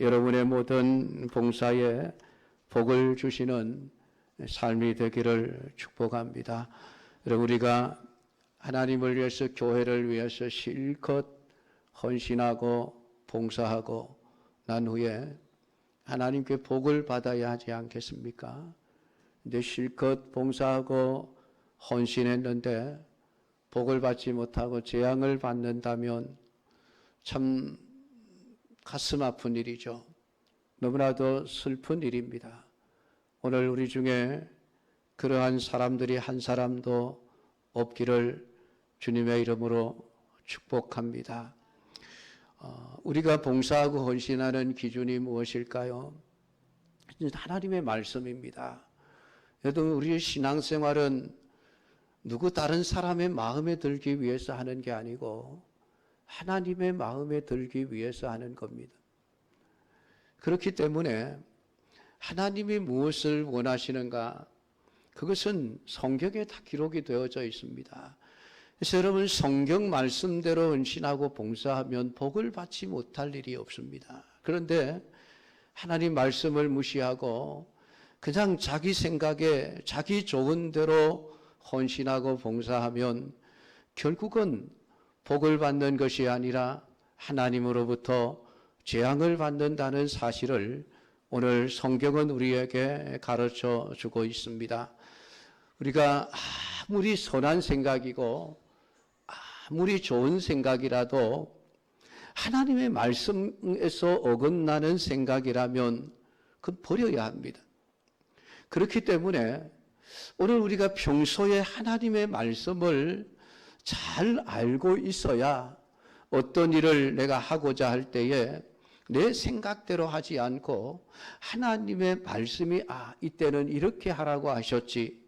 여러분의 모든 봉사에 복을 주시는 삶이 되기를 축복합니다. 여러분, 우리가 하나님을 위해서, 교회를 위해서 실컷 헌신하고 봉사하고 난 후에 하나님께 복을 받아야 하지 않겠습니까? 근데 실컷 봉사하고 헌신했는데 복을 받지 못하고 재앙을 받는다면 참 가슴 아픈 일이죠. 너무나도 슬픈 일입니다. 오늘 우리 중에 그러한 사람들이 한 사람도 없기를 주님의 이름으로 축복합니다. 우리가 봉사하고 헌신하는 기준이 무엇일까요? 하나님의 말씀입니다. 그래도 우리의 신앙생활은 누구 다른 사람의 마음에 들기 위해서 하는 게 아니고 하나님의 마음에 들기 위해서 하는 겁니다. 그렇기 때문에 하나님이 무엇을 원하시는가, 그것은 성경에 다 기록이 되어져 있습니다. 그래서 여러분, 성경 말씀대로 헌신하고 봉사하면 복을 받지 못할 일이 없습니다. 그런데 하나님 말씀을 무시하고 그냥 자기 생각에 자기 좋은 대로 헌신하고 봉사하면 결국은 복을 받는 것이 아니라 하나님으로부터 재앙을 받는다는 사실을 오늘 성경은 우리에게 가르쳐 주고 있습니다. 우리가 아무리 선한 생각이고 아무리 좋은 생각이라도 하나님의 말씀에서 어긋나는 생각이라면 그건 버려야 합니다. 그렇기 때문에 오늘 우리가 평소에 하나님의 말씀을 잘 알고 있어야 어떤 일을 내가 하고자 할 때에 내 생각대로 하지 않고 하나님의 말씀이 이때는 이렇게 하라고 하셨지,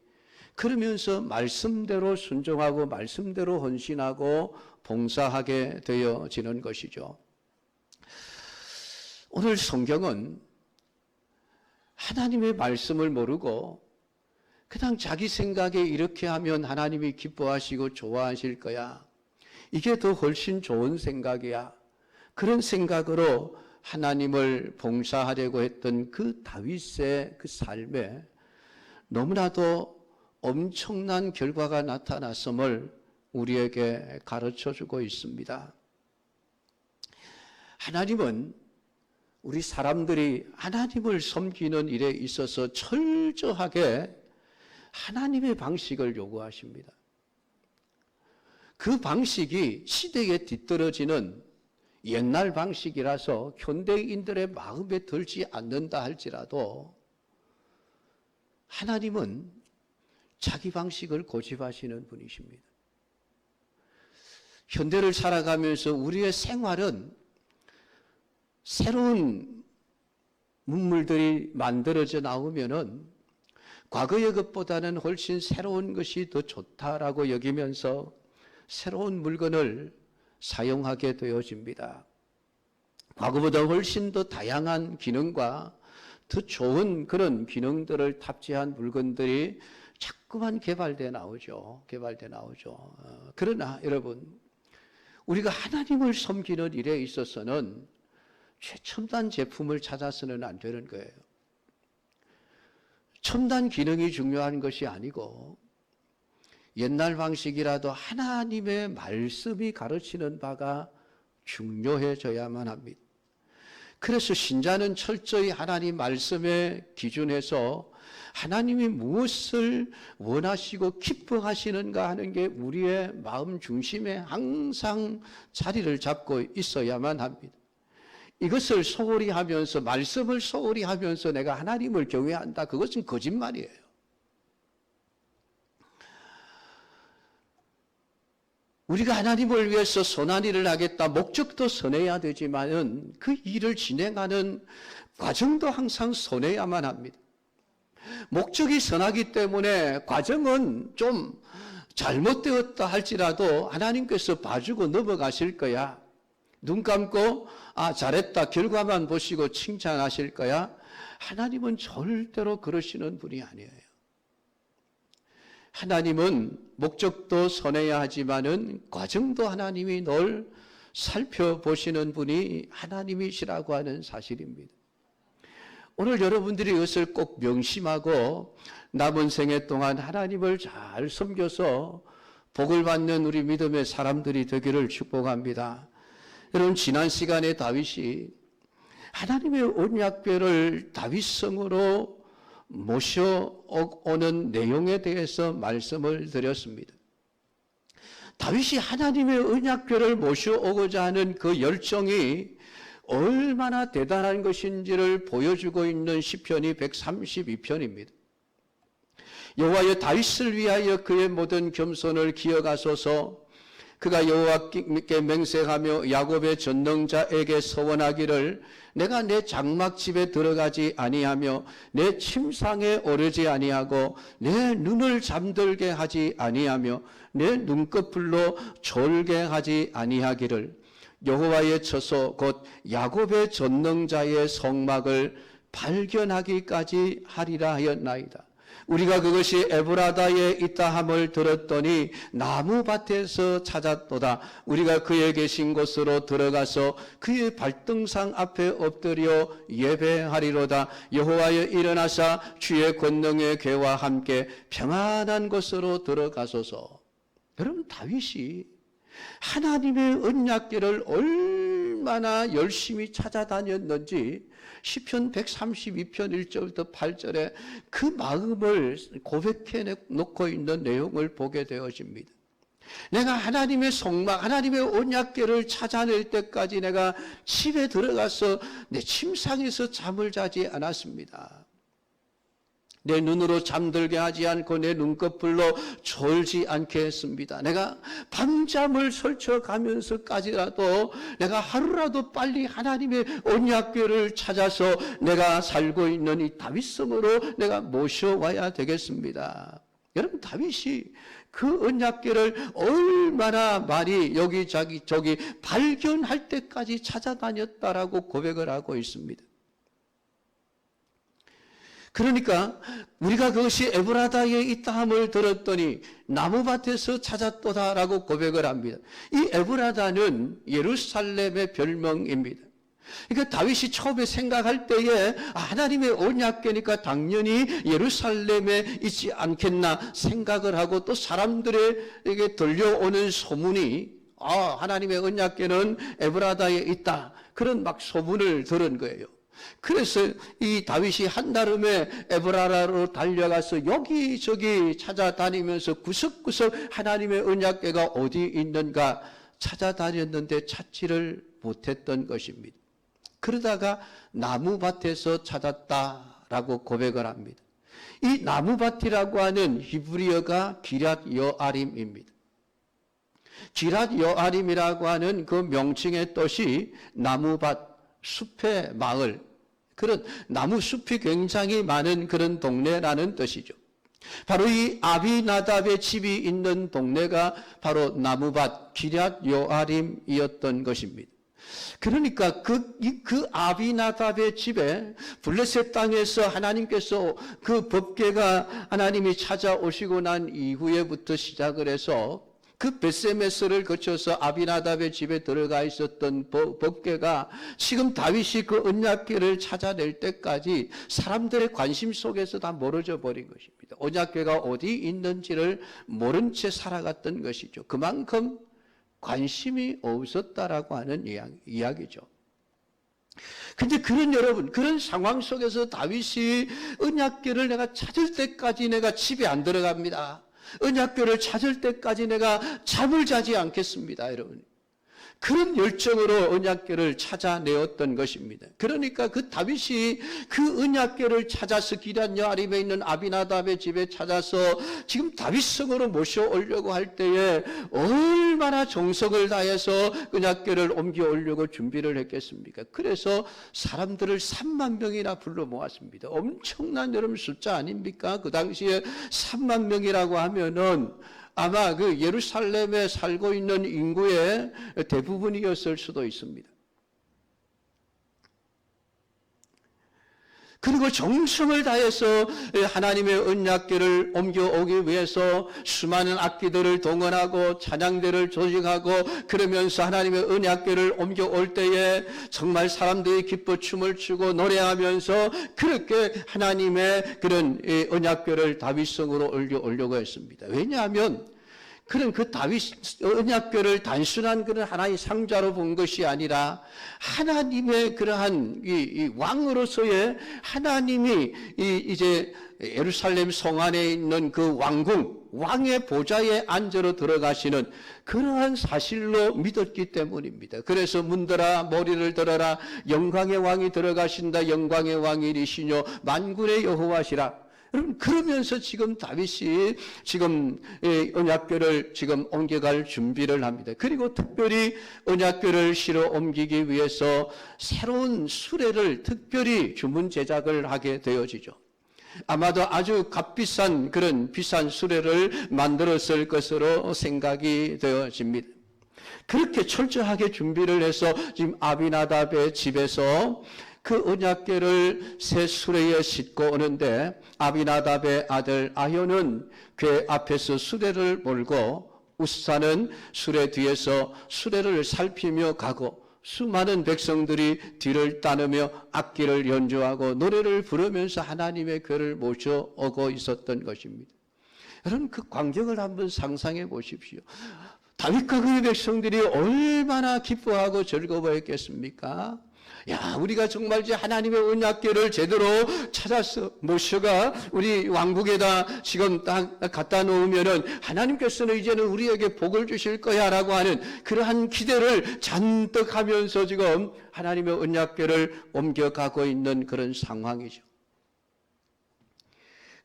그러면서 말씀대로 순종하고 말씀대로 헌신하고 봉사하게 되어지는 것이죠. 오늘 성경은 하나님의 말씀을 모르고 그냥 자기 생각에 이렇게 하면 하나님이 기뻐하시고 좋아하실 거야, 이게 더 훨씬 좋은 생각이야, 그런 생각으로 하나님을 봉사하려고 했던 그 다윗의 그 삶에 너무나도 엄청난 결과가 나타났음을 우리에게 가르쳐주고 있습니다. 하나님은 우리 사람들이 하나님을 섬기는 일에 있어서 철저하게 하나님의 방식을 요구하십니다. 그 방식이 시대에 뒤떨어지는 옛날 방식이라서 현대인들의 마음에 들지 않는다 할지라도 하나님은 자기 방식을 고집하시는 분이십니다. 현대를 살아가면서 우리의 생활은 새로운 문물들이 만들어져 나오면은 과거의 것보다는 훨씬 새로운 것이 더 좋다라고 여기면서 새로운 물건을 사용하게 되어집니다. 과거보다 훨씬 더 다양한 기능과 더 좋은 그런 기능들을 탑재한 물건들이 자꾸만 개발돼 나오죠. 그러나 여러분, 우리가 하나님을 섬기는 일에 있어서는 최첨단 제품을 찾아서는 안 되는 거예요. 첨단 기능이 중요한 것이 아니고 옛날 방식이라도 하나님의 말씀이 가르치는 바가 중요해져야만 합니다. 그래서 신자는 철저히 하나님 말씀에 기준해서 하나님이 무엇을 원하시고 기뻐하시는가 하는 게 우리의 마음 중심에 항상 자리를 잡고 있어야만 합니다. 이것을 소홀히 하면서, 말씀을 소홀히 하면서 내가 하나님을 경외한다, 그것은 거짓말이에요. 우리가 하나님을 위해서 선한 일을 하겠다, 목적도 선해야 되지만은 그 일을 진행하는 과정도 항상 선해야만 합니다. 목적이 선하기 때문에 과정은 좀 잘못되었다 할지라도 하나님께서 봐주고 넘어가실 거야. 눈 감고 잘했다 결과만 보시고 칭찬하실 거야. 하나님은 절대로 그러시는 분이 아니에요. 하나님은 목적도 선해야 하지만은 과정도 하나님이 늘 살펴보시는 분이 하나님이시라고 하는 사실입니다. 오늘 여러분들이 이것을 꼭 명심하고 남은 생애 동안 하나님을 잘 섬겨서 복을 받는 우리 믿음의 사람들이 되기를 축복합니다. 여러분, 지난 시간에 다윗이 하나님의 언약궤를 다윗성으로 모셔오는 내용에 대해서 말씀을 드렸습니다. 다윗이 하나님의 언약궤를 모셔오고자 하는 그 열정이 얼마나 대단한 것인지를 보여주고 있는 시편이 132편입니다. 여호와여, 다윗을 위하여 그의 모든 겸손을 기억하소서. 그가 여호와께 맹세하며 야곱의 전능자에게 서원하기를 내가 내 장막집에 들어가지 아니하며 내 침상에 오르지 아니하고 내 눈을 잠들게 하지 아니하며 내 눈꺼풀로 졸게 하지 아니하기를 여호와의 처소 곧 야곱의 전능자의 성막을 발견하기까지 하리라 하였나이다. 우리가 그것이 에브라다에 있다 함을 들었더니 나무밭에서 찾았도다. 우리가 그의 계신 곳으로 들어가서 그의 발등상 앞에 엎드려 예배하리로다. 여호와여, 일어나사 주의 권능의 궤와 함께 평안한 곳으로 들어가소서. 여러분, 다윗이 하나님의 언약궤를 얼마나 열심히 찾아다녔는지 시편 132편 1절부터 8절에 그 마음을 고백해 놓고 있는 내용을 보게 되어집니다. 내가 하나님의 성막, 하나님의 언약궤를 찾아낼 때까지 내가 집에 들어가서 내 침상에서 잠을 자지 않았습니다. 내 눈으로 잠들게 하지 않고 내 눈꺼풀로 졸지 않게 했습니다. 내가 밤잠을 설쳐가면서까지라도 내가 하루라도 빨리 하나님의 언약궤를 찾아서 내가 살고 있는 이 다윗성으로 내가 모셔와야 되겠습니다. 여러분, 다윗이 그 언약궤를 얼마나 많이 여기저기 발견할 때까지 찾아다녔다라고 고백을 하고 있습니다. 그러니까 우리가 그것이 에브라다에 있다 함을 들었더니 나무밭에서 찾았도다라고 고백을 합니다. 이 에브라다는 예루살렘의 별명입니다. 그러니까 다윗이 처음에 생각할 때에 하나님의 언약궤니까 당연히 예루살렘에 있지 않겠나 생각을 하고, 또 사람들에게 들려오는 소문이 하나님의 언약궤는 에브라다에 있다, 그런 막 소문을 들은 거예요. 그래서 이 다윗이 한달음에 에브라다로 달려가서 여기저기 찾아다니면서 구석구석 하나님의 언약궤가 어디 있는가 찾아다녔는데 찾지를 못했던 것입니다. 그러다가 나무밭에서 찾았다라고 고백을 합니다. 이 나무밭이라고 하는 히브리어가 기럇 여아림입니다. 기럇 여아림이라고 하는 그 명칭의 뜻이 나무밭, 숲의 마을, 그런 나무 숲이 굉장히 많은 그런 동네라는 뜻이죠. 바로 이 아비나답의 집이 있는 동네가 바로 나무밭 기럇 여아림이었던 것입니다. 그러니까 그 아비나답의 집에 블레셋 땅에서 하나님께서 그 법궤가 하나님이 찾아오시고 난 이후에부터 시작을 해서 그 벳세메스를 거쳐서 아비나답의 집에 들어가 있었던 법궤가 지금 다윗이 그 언약궤를 찾아낼 때까지 사람들의 관심 속에서 다 멀어져 버린 것입니다. 언약궤가 어디 있는지를 모른 채 살아갔던 것이죠. 그만큼 관심이 없었다라고 하는 이야기죠. 근데 그런 상황 속에서 다윗이 언약궤를 내가 찾을 때까지 내가 집에 안 들어갑니다. 언약궤를 찾을 때까지 내가 잠을 자지 않겠습니다, 여러분. 그런 열정으로 언약궤를 찾아내었던 것입니다. 그러니까 그 다윗이 그 언약궤를 찾아서 기럇 여아림에 있는 아비나답의 집에 찾아서 지금 다윗성으로 모셔오려고 할 때에 얼마나 정성을 다해서 언약궤를 옮겨오려고 준비를 했겠습니까? 그래서 사람들을 3만 명이나 불러 모았습니다. 엄청난 여러분 숫자 아닙니까? 그 당시에 3만 명이라고 하면은 아마 그 예루살렘에 살고 있는 인구의 대부분이었을 수도 있습니다. 그리고 정성을 다해서 하나님의 언약궤를 옮겨오기 위해서 수많은 악기들을 동원하고 찬양대를 조직하고 그러면서 하나님의 언약궤를 옮겨올 때에 정말 사람들이 기뻐 춤을 추고 노래하면서 그렇게 하나님의 그런 언약궤를 다윗성으로 올려오려고 했습니다. 왜냐하면 그런 그 다윗 언약궤를 단순한 그런 하나의 상자로 본 것이 아니라 하나님의 그러한 이 왕으로서의 하나님이 이제 예루살렘 성 안에 있는 그 왕궁, 왕의 보좌에 앉으러 들어가시는 그러한 사실로 믿었기 때문입니다. 그래서 문들아 머리를 들어라, 영광의 왕이 들어가신다. 영광의 왕이 이시뇨 만군의 여호와시라. 그러면서 지금 다윗이 지금 언약궤를 지금 옮겨갈 준비를 합니다. 그리고 특별히 언약궤를 실어 옮기기 위해서 새로운 수레를 특별히 주문 제작을 하게 되어지죠. 아마도 아주 값비싼 그런 비싼 수레를 만들었을 것으로 생각이 되어집니다. 그렇게 철저하게 준비를 해서 지금 아비나답의 집에서 그 언약궤를 새 수레에 싣고 오는데 아비나답의 아들 아효는 궤 앞에서 수레를 몰고 우사는 수레 뒤에서 수레를 살피며 가고 수많은 백성들이 뒤를 따르며 악기를 연주하고 노래를 부르면서 하나님의 궤를 모셔오고 있었던 것입니다. 여러분 그 광경을 한번 상상해 보십시오. 다윗과 그의 백성들이 얼마나 기뻐하고 즐거워했겠습니까? 야, 우리가 정말 이제 하나님의 언약궤를 제대로 찾아서 모셔가 우리 왕국에다 지금 딱 갖다 놓으면은 하나님께서는 이제는 우리에게 복을 주실 거야라고 하는 그러한 기대를 잔뜩 하면서 지금 하나님의 언약궤를 옮겨가고 있는 그런 상황이죠.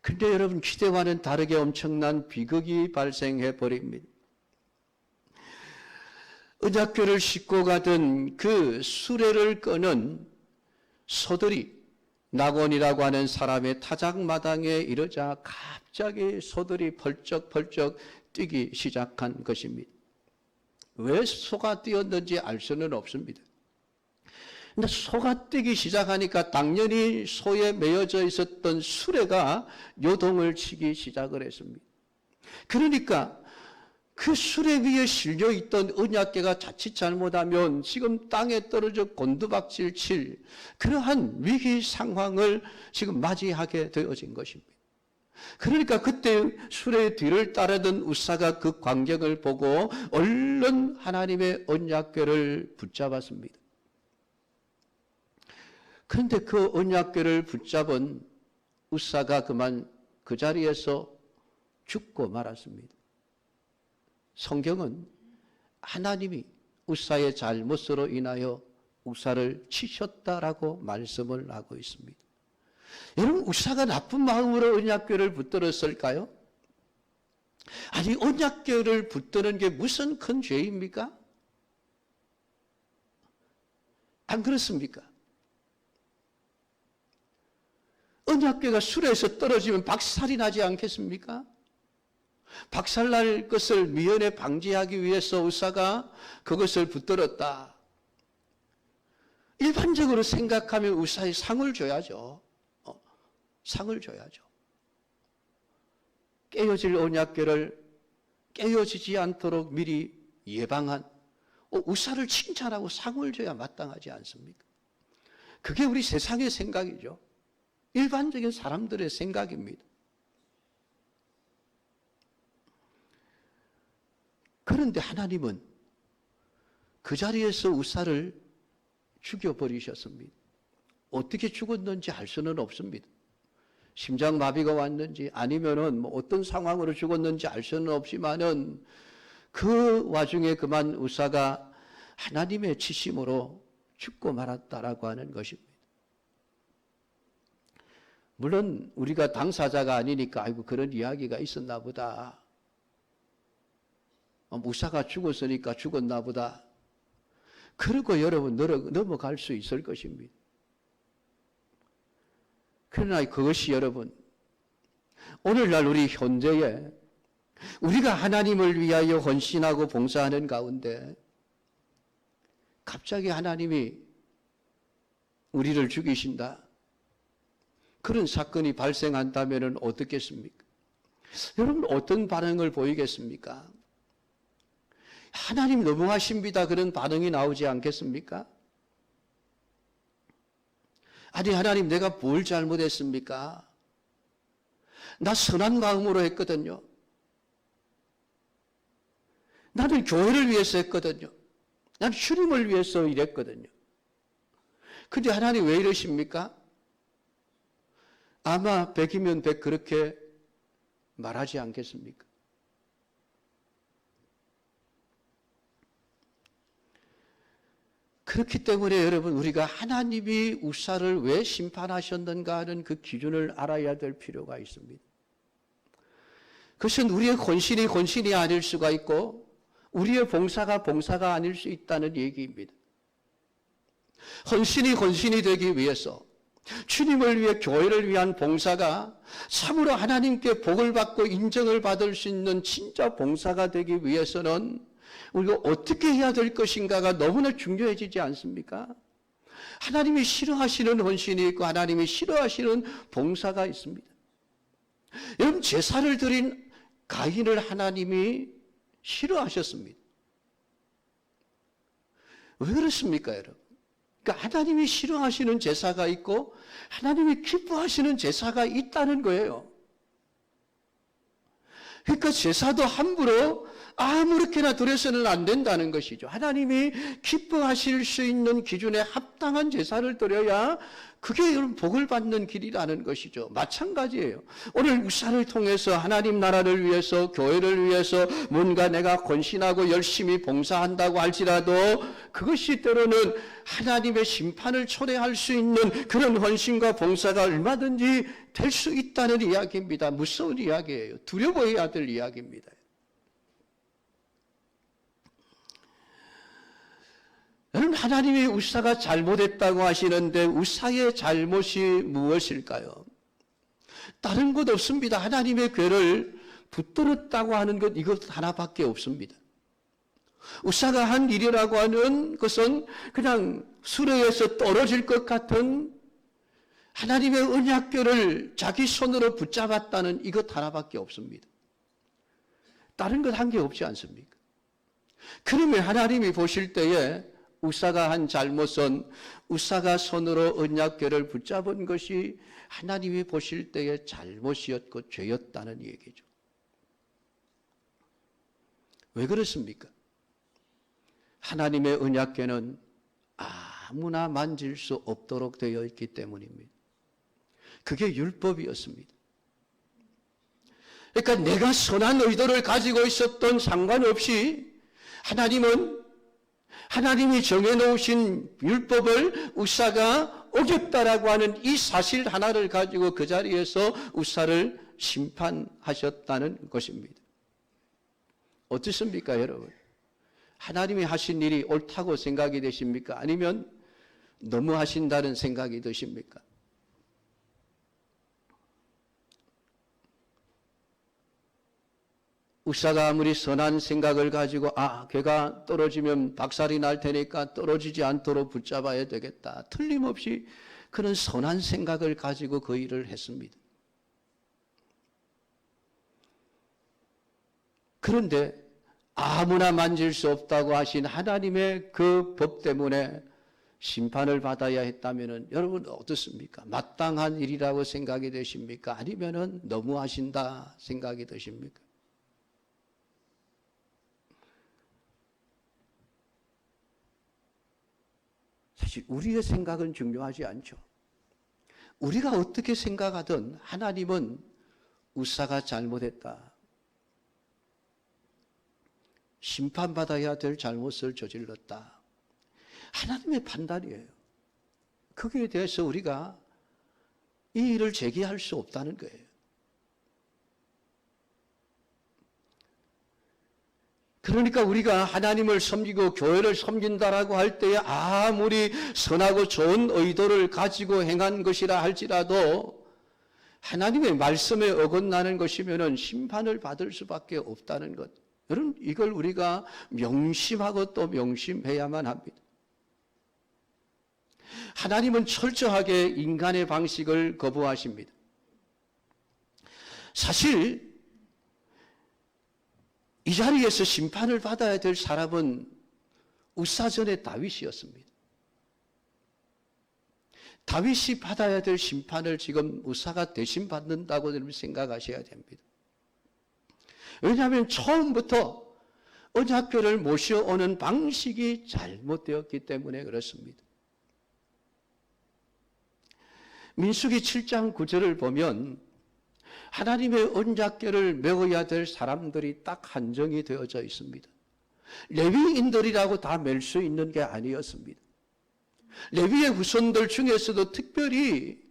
근데 여러분 기대와는 다르게 엄청난 비극이 발생해 버립니다. 언약궤를 싣고 가던 그 수레를 끄는 소들이 나곤이라고 하는 사람의 타작마당에 이르자 갑자기 소들이 펄쩍펄쩍 뛰기 시작한 것입니다. 왜 소가 뛰었는지 알 수는 없습니다. 근데 소가 뛰기 시작하니까 당연히 소에 매여져 있었던 수레가 요동을 치기 시작을 했습니다. 그러니까 그 수레 위에 실려있던 언약궤가 자칫 잘못하면 지금 땅에 떨어져 곤두박질 칠 그러한 위기 상황을 지금 맞이하게 되어진 것입니다. 그러니까 그때 수레의 뒤를 따르던 우사가 그 광경을 보고 얼른 하나님의 언약궤를 붙잡았습니다. 그런데 그 언약궤를 붙잡은 우사가 그만 그 자리에서 죽고 말았습니다. 성경은 하나님이 우사의 잘못으로 인하여 우사를 치셨다라고 말씀을 하고 있습니다. 여러분 우사가 나쁜 마음으로 언약궤를 붙들었을까요? 아니 언약궤를 붙드는 게 무슨 큰 죄입니까? 안 그렇습니까? 언약궤가 수레에서 떨어지면 박살이 나지 않겠습니까? 박살날 것을 미연에 방지하기 위해서 우사가 그것을 붙들었다. 일반적으로 생각하면 우사에 상을 줘야죠. 상을 줘야죠. 깨어질 언약궤를 깨어지지 않도록 미리 예방한 우사를 칭찬하고 상을 줘야 마땅하지 않습니까? 그게 우리 세상의 생각이죠. 일반적인 사람들의 생각입니다. 그런데 하나님은 그 자리에서 우사를 죽여버리셨습니다. 어떻게 죽었는지 알 수는 없습니다. 심장마비가 왔는지 아니면은 뭐 어떤 상황으로 죽었는지 알 수는 없지만은 그 와중에 그만 우사가 하나님의 치심으로 죽고 말았다라고 하는 것입니다. 물론 우리가 당사자가 아니니까 아이고 그런 이야기가 있었나 보다. 우사가 죽었으니까 죽었나 보다. 그러고 여러분 넘어갈 수 있을 것입니다. 그러나 그것이 여러분 오늘날 우리 현재에 우리가 하나님을 위하여 헌신하고 봉사하는 가운데 갑자기 하나님이 우리를 죽이신다. 그런 사건이 발생한다면 어떻겠습니까? 여러분 어떤 반응을 보이겠습니까? 하나님 너무하십니다. 그런 반응이 나오지 않겠습니까? 아니 하나님 내가 뭘 잘못했습니까? 나 선한 마음으로 했거든요. 나는 교회를 위해서 했거든요. 난 주님을 위해서 일했거든요. 근데 하나님 왜 이러십니까? 아마 100이면 100 그렇게 말하지 않겠습니까? 그렇기 때문에 여러분 우리가 하나님이 우사를 왜 심판하셨는가 하는 그 기준을 알아야 될 필요가 있습니다. 그것은 우리의 권신이 아닐 수가 있고 우리의 봉사가 아닐 수 있다는 얘기입니다. 헌신이 되기 위해서 주님을 위해 교회를 위한 봉사가 참으로 하나님께 복을 받고 인정을 받을 수 있는 진짜 봉사가 되기 위해서는 우리가 어떻게 해야 될 것인가가 너무나 중요해지지 않습니까? 하나님이 싫어하시는 헌신이 있고 하나님이 싫어하시는 봉사가 있습니다. 여러분 제사를 드린 가인을 하나님이 싫어하셨습니다. 왜 그렇습니까 여러분? 그러니까 하나님이 싫어하시는 제사가 있고 하나님이 기뻐하시는 제사가 있다는 거예요. 그러니까 제사도 함부로 아무렇게나 드려서는 안 된다는 것이죠. 하나님이 기뻐하실 수 있는 기준에 합당한 제사를 드려야 그게 여러분 복을 받는 길이라는 것이죠. 마찬가지예요. 오늘 우사를 통해서 하나님 나라를 위해서 교회를 위해서 뭔가 내가 헌신하고 열심히 봉사한다고 할지라도 그것이 때로는 하나님의 심판을 초래할 수 있는 그런 헌신과 봉사가 얼마든지 될 수 있다는 이야기입니다. 무서운 이야기예요. 두려워해야 될 이야기입니다. 여러분 하나님이 우사가 잘못했다고 하시는데 우사의 잘못이 무엇일까요? 다른 것 없습니다. 하나님의 궤를 붙들었다고 하는 것 이것 하나밖에 없습니다. 우사가 한 일이라고 하는 것은 그냥 수레에서 떨어질 것 같은 하나님의 언약궤를 자기 손으로 붙잡았다는 이것 하나밖에 없습니다. 다른 것 한 게 없지 않습니까? 그러면 하나님이 보실 때에 우사가 한 잘못은 우사가 손으로 언약궤를 붙잡은 것이 하나님이 보실 때의 잘못이었고 죄였다는 얘기죠. 왜 그렇습니까? 하나님의 언약궤는 아무나 만질 수 없도록 되어 있기 때문입니다. 그게 율법이었습니다. 그러니까 내가 선한 의도를 가지고 있었던 상관없이 하나님이 정해놓으신 율법을 우사가 어겼다라고 하는 이 사실 하나를 가지고 그 자리에서 우사를 심판하셨다는 것입니다. 어떻습니까 여러분? 하나님이 하신 일이 옳다고 생각이 되십니까? 아니면 너무 하신다는 생각이 드십니까? 우사가 아무리 선한 생각을 가지고 걔가 떨어지면 박살이 날 테니까 떨어지지 않도록 붙잡아야 되겠다. 틀림없이 그런 선한 생각을 가지고 그 일을 했습니다. 그런데 아무나 만질 수 없다고 하신 하나님의 그 법 때문에 심판을 받아야 했다면 여러분 어떻습니까? 마땅한 일이라고 생각이 되십니까? 아니면 너무하신다 생각이 드십니까? 사실 우리의 생각은 중요하지 않죠. 우리가 어떻게 생각하든 하나님은 우사가 잘못했다. 심판받아야 될 잘못을 저질렀다. 하나님의 판단이에요. 거기에 대해서 우리가 이 일을 제기할 수 없다는 거예요. 그러니까 우리가 하나님을 섬기고 교회를 섬긴다라고 할 때에 아무리 선하고 좋은 의도를 가지고 행한 것이라 할지라도 하나님의 말씀에 어긋나는 것이면 심판을 받을 수밖에 없다는 것. 여러분 이걸 우리가 명심하고 또 명심해야만 합니다. 하나님은 철저하게 인간의 방식을 거부하십니다. 사실 이 자리에서 심판을 받아야 될 사람은 우사전의 다윗이었습니다. 다윗이 받아야 될 심판을 지금 우사가 대신 받는다고 여러분 생각하셔야 됩니다. 왜냐하면 처음부터 언약궤를 모셔오는 방식이 잘못되었기 때문에 그렇습니다. 민수기 7장 9절을 보면 하나님의 언약궤를 메어야 될 사람들이 딱 한정이 되어져 있습니다. 레위인들이라고 다 맬 수 있는 게 아니었습니다. 레위의 후손들 중에서도 특별히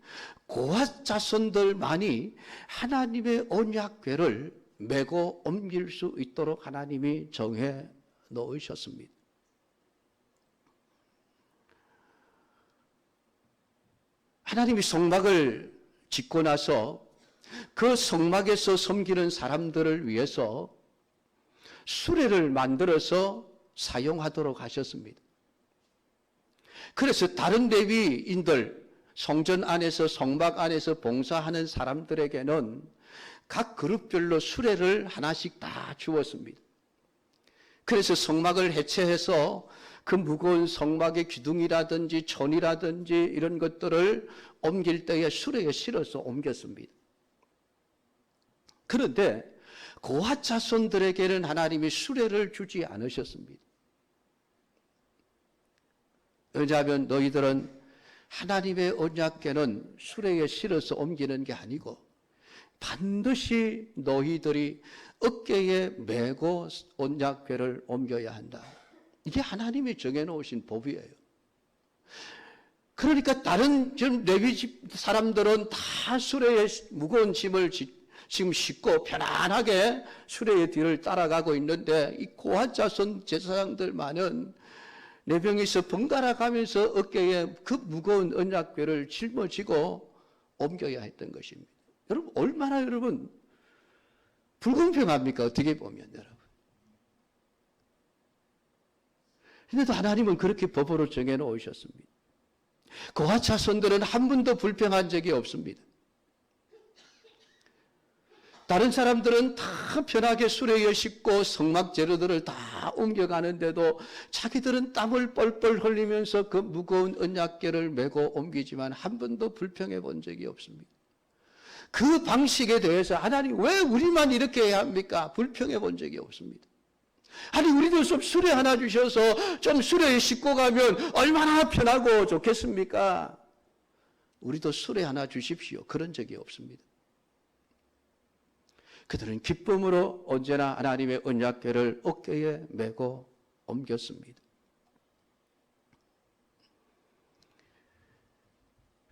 고핫 자손들만이 하나님의 언약궤를 메고 옮길 수 있도록 하나님이 정해 놓으셨습니다. 하나님이 성막을 짓고 나서 그 성막에서 섬기는 사람들을 위해서 수레를 만들어서 사용하도록 하셨습니다. 그래서 다른 레위인들, 성전 안에서 성막 안에서 봉사하는 사람들에게는 각 그룹별로 수레를 하나씩 다 주었습니다. 그래서 성막을 해체해서 그 무거운 성막의 기둥이라든지 천이라든지 이런 것들을 옮길 때에 수레에 실어서 옮겼습니다. 그런데 고핫 자손들에게는 하나님이 수레를 주지 않으셨습니다. 왜냐하면 너희들은 하나님의 언약궤는 수레에 실어서 옮기는 게 아니고 반드시 너희들이 어깨에 메고 언약궤를 옮겨야 한다. 이게 하나님이 정해놓으신 법이에요. 그러니까 다른 레위 집 사람들은 다 수레에 무거운 짐을 지금 싣고 편안하게 수레의 뒤를 따라가고 있는데 이 고핫 자손 제사장들만은 레병에서 번갈아 가면서 어깨에 그 무거운 언약궤를 짊어지고 옮겨야 했던 것입니다. 여러분 얼마나 여러분 불공평합니까? 어떻게 보면 여러분. 그런데도 하나님은 그렇게 법으로 정해 놓으셨습니다. 고핫 자손들은 한 번도 불평한 적이 없습니다. 다른 사람들은 다 편하게 수레에 싣고 성막 재료들을 다 옮겨가는데도 자기들은 땀을 뻘뻘 흘리면서 그 무거운 언약궤를 메고 옮기지만 한 번도 불평해 본 적이 없습니다. 그 방식에 대해서 하나님 왜 우리만 이렇게 해야 합니까? 불평해 본 적이 없습니다. 아니 우리도 좀 수레 하나 주셔서 좀 수레에 싣고 가면 얼마나 편하고 좋겠습니까? 우리도 수레 하나 주십시오. 그런 적이 없습니다. 그들은 기쁨으로 언제나 하나님의 언약궤를 어깨에 메고 옮겼습니다.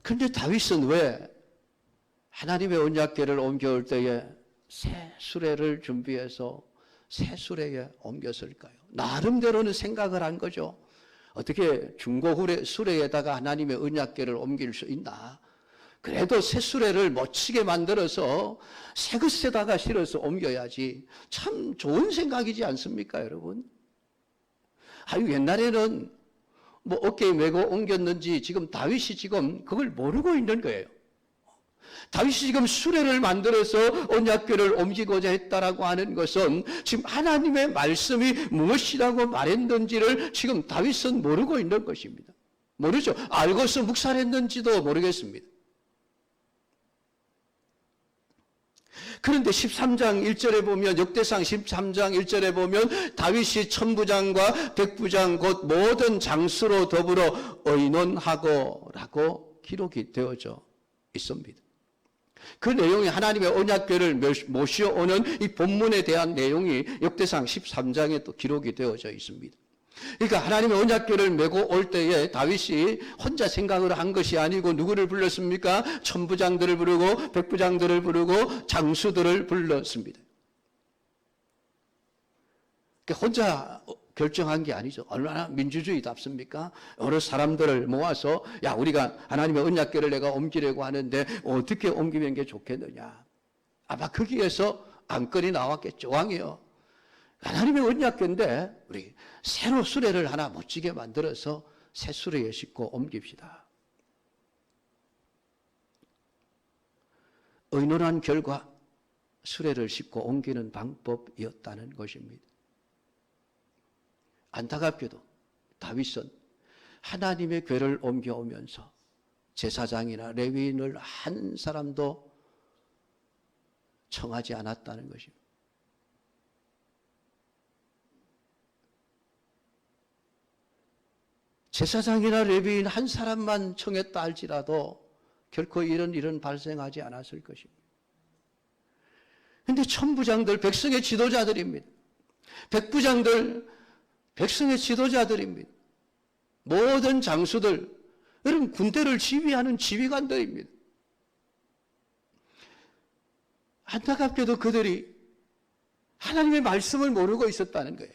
그런데 다윗은 왜 하나님의 언약궤를 옮겨올 때에 새 수레를 준비해서 새 수레에 옮겼을까요? 나름대로는 생각을 한 거죠. 어떻게 중고 수레에다가 하나님의 언약궤를 옮길 수 있나? 그래도 새 수레를 멋지게 만들어서 새 것에다가 실어서 옮겨야지. 참 좋은 생각이지 않습니까, 여러분? 아유, 옛날에는 뭐 어깨에 메고 옮겼는지 지금 다윗이 지금 그걸 모르고 있는 거예요. 다윗이 지금 수레를 만들어서 언약궤를 옮기고자 했다라고 하는 것은 지금 하나님의 말씀이 무엇이라고 말했는지를 지금 다윗은 모르고 있는 것입니다. 모르죠. 알고서 묵살했는지도 모르겠습니다. 그런데 13장 1절에 보면 역대상 13장 1절에 보면 다윗이 천부장과 백부장 곧 모든 장수로 더불어 의논하고 라고 기록이 되어져 있습니다. 그 내용이 하나님의 언약궤를 모셔오는 이 본문에 대한 내용이 역대상 13장에 또 기록이 되어져 있습니다. 그러니까 하나님의 언약궤를 메고 올 때에 다윗이 혼자 생각을 한 것이 아니고 누구를 불렀습니까? 천부장들을 부르고 백부장들을 부르고 장수들을 불렀습니다. 그러니까 혼자 결정한 게 아니죠. 얼마나 민주주의답습니까? 여러 사람들을 모아서 야 우리가 하나님의 언약궤를 내가 옮기려고 하는데 어떻게 옮기면 게 좋겠느냐. 아마 거기에서 안건이 나왔겠죠. 왕이요. 하나님의 언약궤인데 우리 새로 수레를 하나 멋지게 만들어서 새 수레에 싣고 옮깁시다. 의논한 결과 수레를 싣고 옮기는 방법이었다는 것입니다. 안타깝게도 다윗은 하나님의 궤를 옮겨오면서 제사장이나 레위인을 한 사람도 청하지 않았다는 것입니다. 제사장이나 레위인 한 사람만 청했다 할지라도 결코 이런 일은 발생하지 않았을 것입니다. 그런데 천부장들, 백성의 지도자들입니다. 백부장들, 백성의 지도자들입니다. 모든 장수들, 여러분 군대를 지휘하는 지휘관들입니다. 안타깝게도 그들이 하나님의 말씀을 모르고 있었다는 거예요.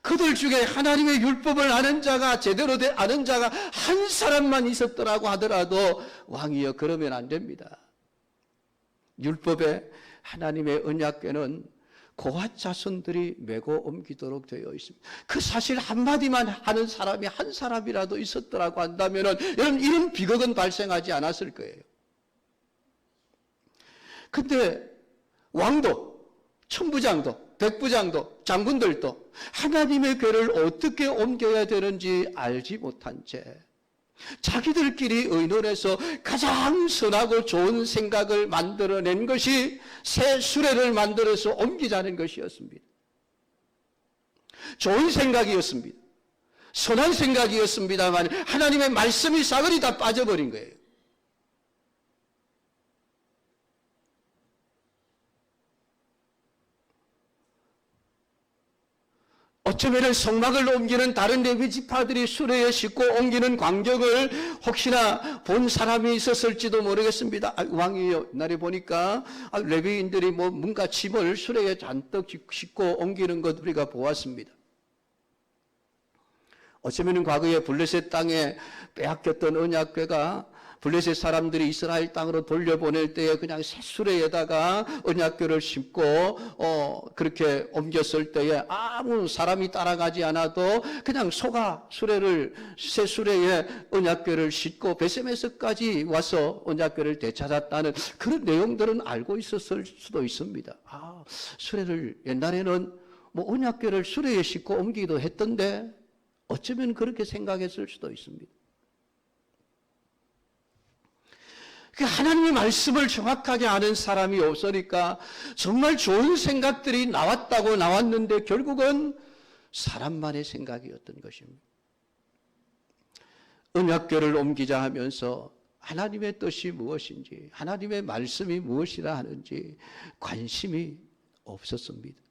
그들 중에 하나님의 율법을 아는 자가, 제대로 아는 자가 한 사람만 있었더라고 하더라도 왕이여 그러면 안 됩니다. 율법에 하나님의 언약궤는 고핫 자손들이 메고 옮기도록 되어 있습니다. 그 사실 한마디만 하는 사람이 한 사람이라도 있었더라고 한다면 여러분 이런 비극은 발생하지 않았을 거예요. 근데 왕도, 천부장도, 백부장도, 장군들도 하나님의 궤를 어떻게 옮겨야 되는지 알지 못한 채 자기들끼리 의논해서 가장 선하고 좋은 생각을 만들어낸 것이 새 수레를 만들어서 옮기자는 것이었습니다. 좋은 생각이었습니다. 선한 생각이었습니다만 하나님의 말씀이 사거리 다 빠져버린 거예요. 어쩌면 성막을 옮기는 다른 레위 지파들이 수레에 싣고 옮기는 광경을 혹시나 본 사람이 있었을지도 모르겠습니다. 왕이 옛날에 보니까 레위인들이 뭔가 짐을 수레에 잔뜩 싣고 옮기는 것 우리가 보았습니다. 어쩌면 과거에 블레셋 땅에 빼앗겼던 언약궤가 블레셋 사람들이 이스라엘 땅으로 돌려보낼 때에 그냥 새 수레에다가 언약궤를 싣고 그렇게 옮겼을 때에 아무 사람이 따라가지 않아도 그냥 소가 새 수레에 언약궤를 싣고 베세메스까지 와서 언약궤를 되찾았다는 그런 내용들은 알고 있었을 수도 있습니다. 수레를 옛날에는 언약궤를 수레에 싣고 옮기기도 했던데 어쩌면 그렇게 생각했을 수도 있습니다. 하나님의 말씀을 정확하게 아는 사람이 없으니까 정말 좋은 생각들이 나왔는데 결국은 사람만의 생각이었던 것입니다. 언약궤를 옮기자 하면서 하나님의 뜻이 무엇인지, 하나님의 말씀이 무엇이라 하는지 관심이 없었습니다.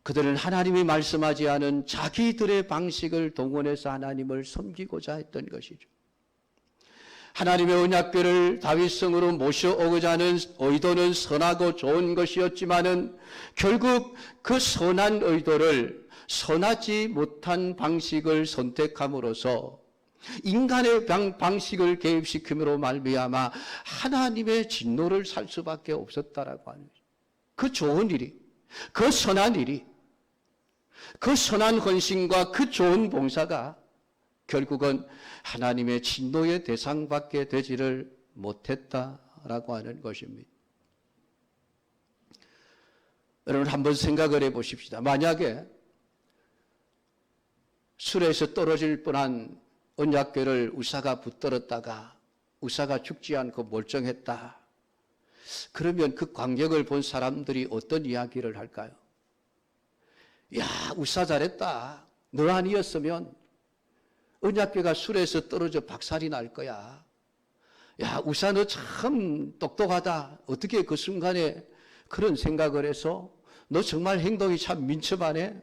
그들은 하나님이 말씀하지 않은 자기들의 방식을 동원해서 하나님을 섬기고자 했던 것이죠. 하나님의 언약궤를 다윗성으로 모셔오고자 하는 의도는 선하고 좋은 것이었지만은 결국 그 선한 의도를 선하지 못한 방식을 선택함으로써 인간의 방식을 개입시킴으로 말미암아 하나님의 진노를 살 수밖에 없었다라고 하는 거죠. 그 좋은 일이, 그 선한 일이, 그 선한 헌신과 그 좋은 봉사가 결국은 하나님의 진노의 대상받게 되지를 못했다라고 하는 것입니다. 여러분 한번 생각을 해보십시다. 만약에 수레에서 떨어질 뻔한 언약궤를 우사가 붙들었다가 우사가 죽지 않고 멀쩡했다. 그러면 그 광경을 본 사람들이 어떤 이야기를 할까요? 야, 우사 잘했다. 너 아니었으면 언약궤가 수레에서 떨어져 박살이 날 거야. 야, 우사 너 참 똑똑하다. 어떻게 그 순간에 그런 생각을 해서 너 정말 행동이 참 민첩하네.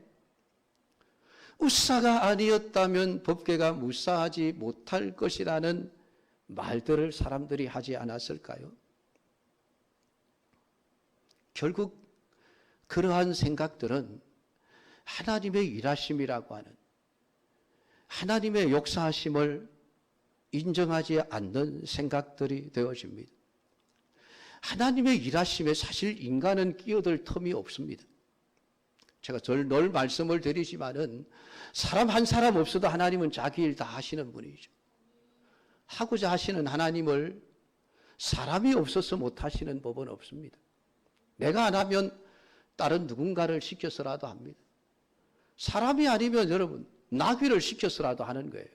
우사가 아니었다면 법궤가 무사하지 못할 것이라는 말들을 사람들이 하지 않았을까요? 결국 그러한 생각들은 하나님의 일하심이라고 하는 하나님의 역사하심을 인정하지 않는 생각들이 되어집니다. 하나님의 일하심에 사실 인간은 끼어들 틈이 없습니다. 제가 늘 말씀을 드리지만은 사람 한 사람 없어도 하나님은 자기 일 다 하시는 분이죠. 하고자 하시는 하나님을 사람이 없어서 못 하시는 법은 없습니다. 내가 안 하면 다른 누군가를 시켜서라도 합니다. 사람이 아니면 여러분 나귀를 시켜서라도 하는 거예요.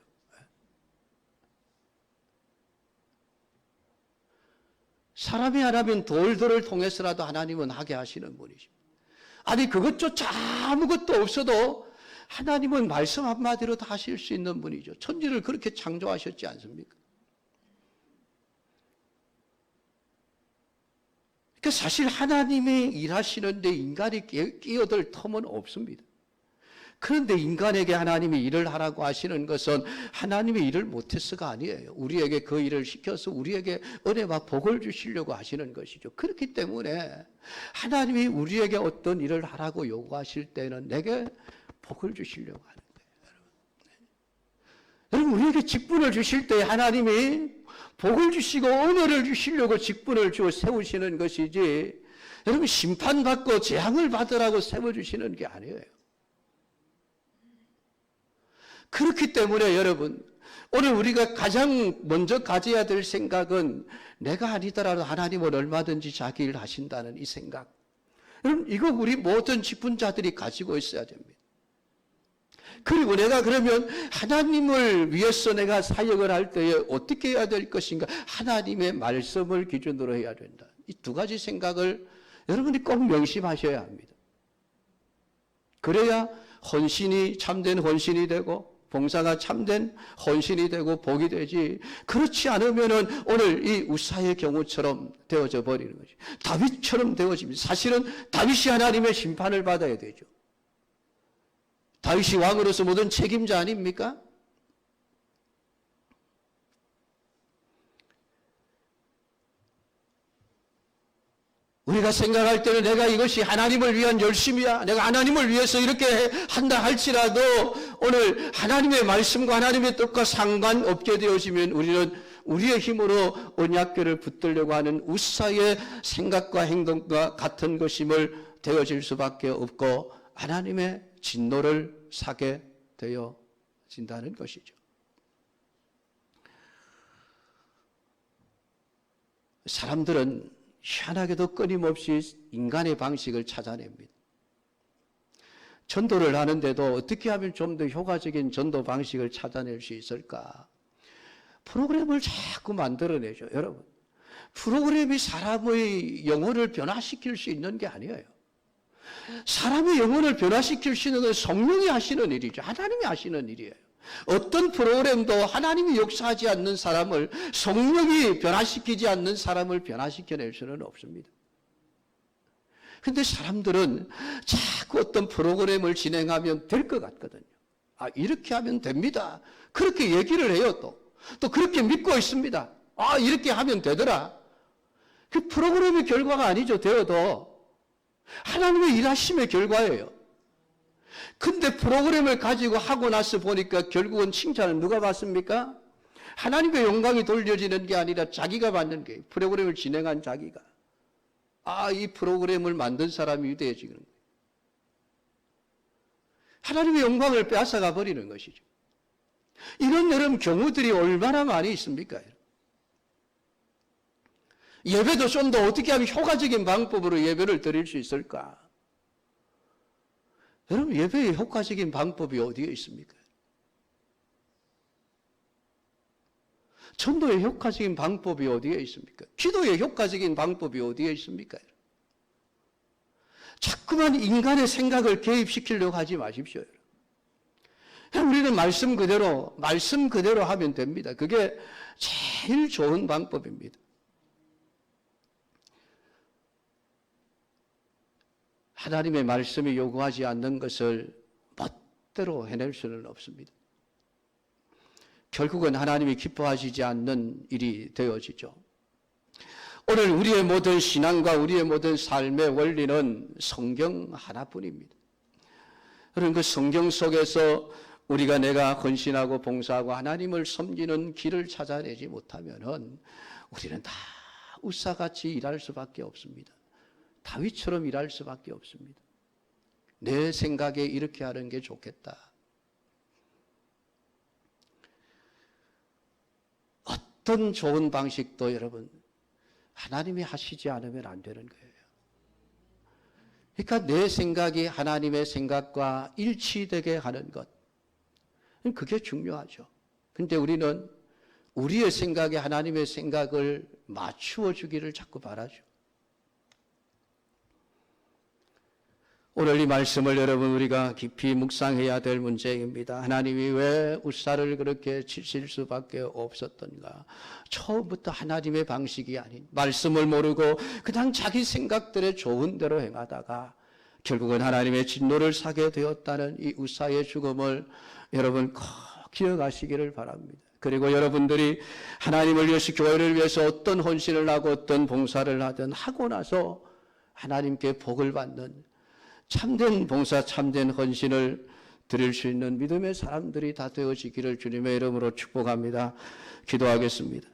사람이 안 하면 돌들을 통해서라도 하나님은 하게 하시는 분이죠. 아니 그것조차 아무것도 없어도 하나님은 말씀 한마디로 다 하실 수 있는 분이죠. 천지를 그렇게 창조하셨지 않습니까? 그러니까 사실 하나님이 일하시는데 인간이 끼어들 틈은 없습니다. 그런데 인간에게 하나님이 일을 하라고 하시는 것은 하나님의 일을 못해서가 아니에요. 우리에게 그 일을 시켜서 우리에게 은혜와 복을 주시려고 하시는 것이죠. 그렇기 때문에 하나님이 우리에게 어떤 일을 하라고 요구하실 때는 내게 복을 주시려고 하는 거예요. 여러분 우리에게 직분을 주실 때 하나님이 복을 주시고 은혜를 주시려고 직분을 주어 세우시는 것이지 여러분 심판받고 재앙을 받으라고 세워주시는 게 아니에요. 그렇기 때문에 여러분 오늘 우리가 가장 먼저 가져야 될 생각은 내가 아니더라도 하나님은 얼마든지 자기 일 하신다는 이 생각. 여러분 이거 우리 모든 직분자들이 가지고 있어야 됩니다. 그리고 내가 그러면 하나님을 위해서 내가 사역을 할 때에 어떻게 해야 될 것인가? 하나님의 말씀을 기준으로 해야 된다. 이 두 가지 생각을 여러분이 꼭 명심하셔야 합니다. 그래야 헌신이 참된 헌신이 되고 봉사가 참된 헌신이 되고 복이 되지. 그렇지 않으면은 오늘 이 우사의 경우처럼 되어져 버리는 거죠. 다윗처럼 되어집니다. 사실은 다윗이 하나님의 심판을 받아야 되죠. 다윗이 왕으로서 모든 책임자 아닙니까? 우리가 생각할 때는 내가 이것이 하나님을 위한 열심이야. 내가 하나님을 위해서 이렇게 한다 할지라도 오늘 하나님의 말씀과 하나님의 뜻과 상관없게 되어지면 우리는 우리의 힘으로 언약궤를 붙들려고 하는 우사의 생각과 행동과 같은 것임을 되어질 수밖에 없고 하나님의 진노를 사게 되어진다는 것이죠. 사람들은 희한하게도 끊임없이 인간의 방식을 찾아냅니다. 전도를 하는데도 어떻게 하면 좀 더 효과적인 전도 방식을 찾아낼 수 있을까? 프로그램을 자꾸 만들어내죠. 여러분, 프로그램이 사람의 영혼을 변화시킬 수 있는 게 아니에요. 사람의 영혼을 변화시킬 수 있는 건 성령이 하시는 일이죠. 하나님이 하시는 일이에요. 어떤 프로그램도 하나님이 역사하지 않는 사람을, 성령이 변화시키지 않는 사람을 변화시켜낼 수는 없습니다. 그런데 사람들은 자꾸 어떤 프로그램을 진행하면 될 것 같거든요. 아, 이렇게 하면 됩니다. 그렇게 얘기를 해요. 또 그렇게 믿고 있습니다. 아, 이렇게 하면 되더라. 그 프로그램의 결과가 아니죠. 되어도 하나님의 일하심의 결과예요. 근데 프로그램을 가지고 하고 나서 보니까 결국은 칭찬을 누가 받습니까? 하나님의 영광이 돌려지는 게 아니라 자기가 받는 게, 프로그램을 진행한 자기가. 아, 이 프로그램을 만든 사람이 위대해지는 거예요. 하나님의 영광을 빼앗아가 버리는 것이죠. 이런 여러분 경우들이 얼마나 많이 있습니까? 예배도 좀 더 어떻게 하면 효과적인 방법으로 예배를 드릴 수 있을까? 여러분 예배의 효과적인 방법이 어디에 있습니까? 전도의 효과적인 방법이 어디에 있습니까? 기도의 효과적인 방법이 어디에 있습니까? 자꾸만 인간의 생각을 개입시키려고 하지 마십시오. 우리는 말씀 그대로 하면 됩니다. 그게 제일 좋은 방법입니다. 하나님의 말씀이 요구하지 않는 것을 멋대로 해낼 수는 없습니다. 결국은 하나님이 기뻐하시지 않는 일이 되어지죠. 오늘 우리의 모든 신앙과 우리의 모든 삶의 원리는 성경 하나뿐입니다. 그런 그 성경 속에서 우리가 내가 헌신하고 봉사하고 하나님을 섬기는 길을 찾아내지 못하면은 우리는 다 우사같이 일할 수밖에 없습니다. 다윗처럼 일할 수밖에 없습니다. 내 생각에 이렇게 하는 게 좋겠다. 어떤 좋은 방식도 여러분 하나님이 하시지 않으면 안 되는 거예요. 그러니까 내 생각이 하나님의 생각과 일치되게 하는 것, 그게 중요하죠. 그런데 우리는 우리의 생각에 하나님의 생각을 맞추어 주기를 자꾸 바라죠. 오늘 이 말씀을 여러분 우리가 깊이 묵상해야 될 문제입니다. 하나님이 왜 우사를 그렇게 치실 수밖에 없었던가? 처음부터 하나님의 방식이 아닌 말씀을 모르고 그냥 자기 생각들의 좋은 대로 행하다가 결국은 하나님의 진노를 사게 되었다는 이 우사의 죽음을 여러분 꼭 기억하시기를 바랍니다. 그리고 여러분들이 하나님을 위해서 교회를 위해서 어떤 헌신을 하고 어떤 봉사를 하든 하고 나서 하나님께 복을 받는 참된 봉사, 참된 헌신을 드릴 수 있는 믿음의 사람들이 다 되어지기를 주님의 이름으로 축복합니다. 기도하겠습니다.